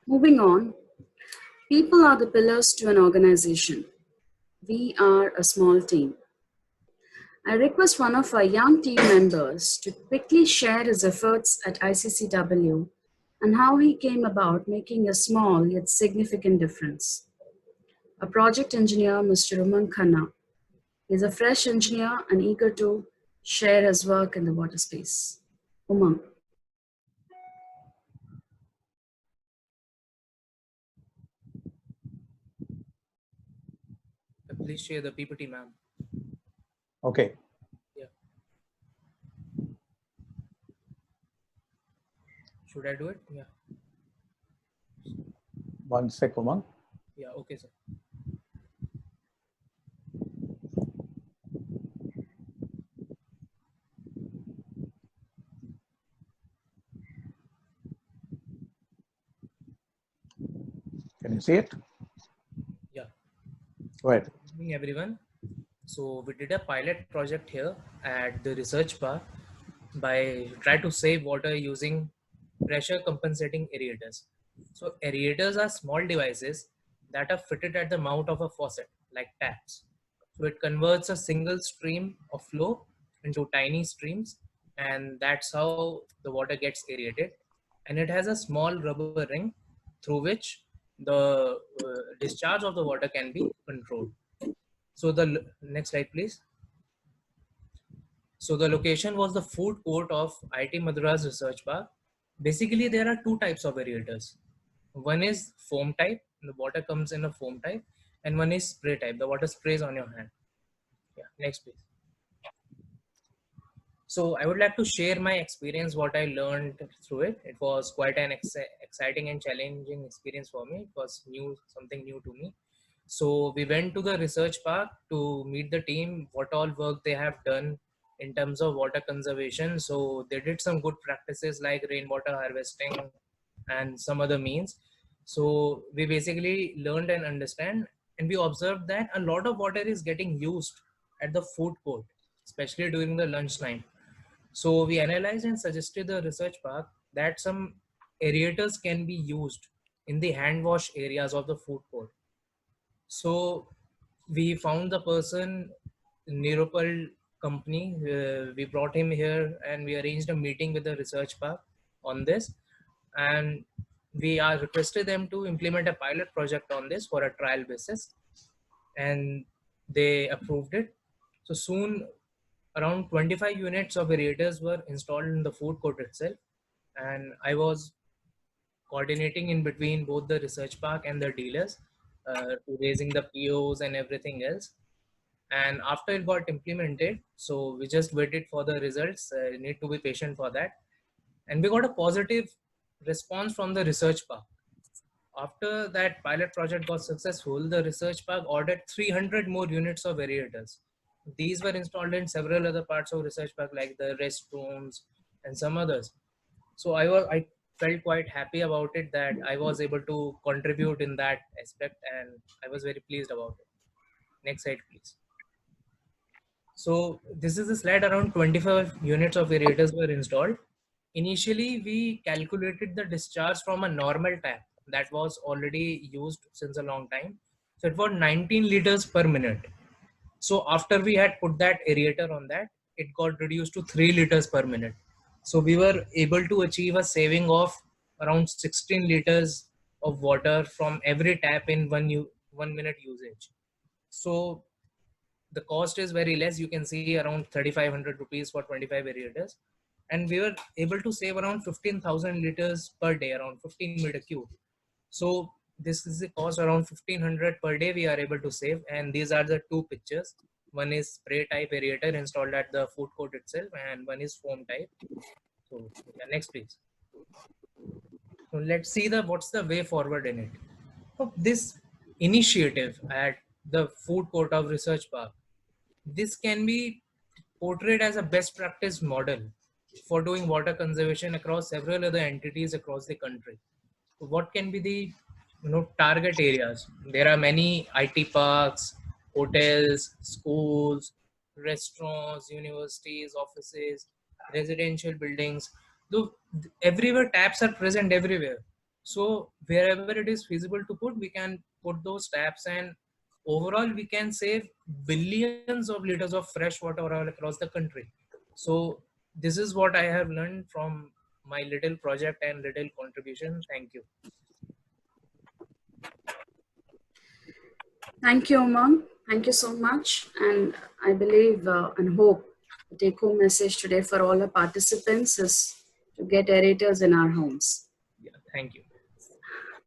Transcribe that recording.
Moving on, people are the pillars to an organization. We are a small team. I request one of our young team members to quickly share his efforts at ICCW and how he came about making a small yet significant difference. A project engineer, Mr. Umang Khanna, is a fresh engineer and eager to share his work in the water space. Umang. Please share the PPT, ma'am. Okay. Yeah. Should I do it? Yeah. One sec, Umang. Yeah. Okay, sir. Can you see it? Yeah. Go ahead. Good evening, everyone. So we did a pilot project here at the research park by try to save water using pressure compensating aerators. So aerators are small devices that are fitted at the mouth of a faucet like taps. So it converts a single stream of flow into tiny streams, and that's how the water gets aerated. And it has a small rubber ring through which the discharge of the water can be controlled. So the next slide, please. So the location was the food court of IIT Madras Research Park. Basically, there are two types of aerators. One is foam type, the water comes in a foam type, and one is spray type, the water sprays on your hand. Yeah, next please. So I would like to share my experience, what I learned through it. It was quite an exciting and challenging experience for me. It was new, something new to me. So we went to the research park to meet the team, what all work they have done in terms of water conservation. So they did some good practices like rainwater harvesting and some other means. So we basically learned and understand, and we observed that a lot of water is getting used at the food court, especially during the lunch time. So we analyzed and suggested the research park that some aerators can be used in the hand wash areas of the food court. So we found the person, Nirupal company. We brought him here and we arranged a meeting with the research park on this. And we are requested them to implement a pilot project on this for a trial basis. And they approved it. So soon around 25 units of aerators were installed in the food court itself. And I was coordinating in between both the research park and the dealers, to raising the POs and everything else. And after it got implemented, so we just waited for the results. Need to be patient for that. And we got a positive response from the research park. After that pilot project was successful, the research park ordered 300 more units of aerators. These were installed in several other parts of research park like the restrooms and some others. So I felt quite happy about it that I was able to contribute in that aspect, and I was very pleased about it. Next slide, please. So this is a slide. Around 25 units of aerators were installed. Initially, we calculated the discharge from a normal tap that was already used since a long time. So it was 19 liters per minute. So after we had put that aerator on that, it got reduced to 3 liters per minute. So we were able to achieve a saving of around 16 liters of water from every tap in 1 minute usage. So the cost is very less. You can see around 3,500 rupees for 25 aerators. And we were able to save around 15,000 liters per day, around 15 meter cube. So this is the cost around 1,500 per day we are able to save. And these are the two pictures. One is spray type aerator installed at the food court itself, and one is foam type. So yeah, next please. So let's see the what's the way forward in it. So this initiative at the food court of research park, this can be portrayed as a best practice model for doing water conservation across several other entities across the country. So what can be the target areas? There are many IT parks, hotels, schools, restaurants, universities, offices, residential buildings. Though everywhere taps are present everywhere. So wherever it is feasible to put, we can put those taps, and overall we can save billions of liters of fresh water all across the country. So this is what I have learned from my little project and little contribution. Thank you. Thank you, Umang. Thank you so much. And I believe and hope the take home message today for all the participants is to get aerators in our homes. Yeah, thank you.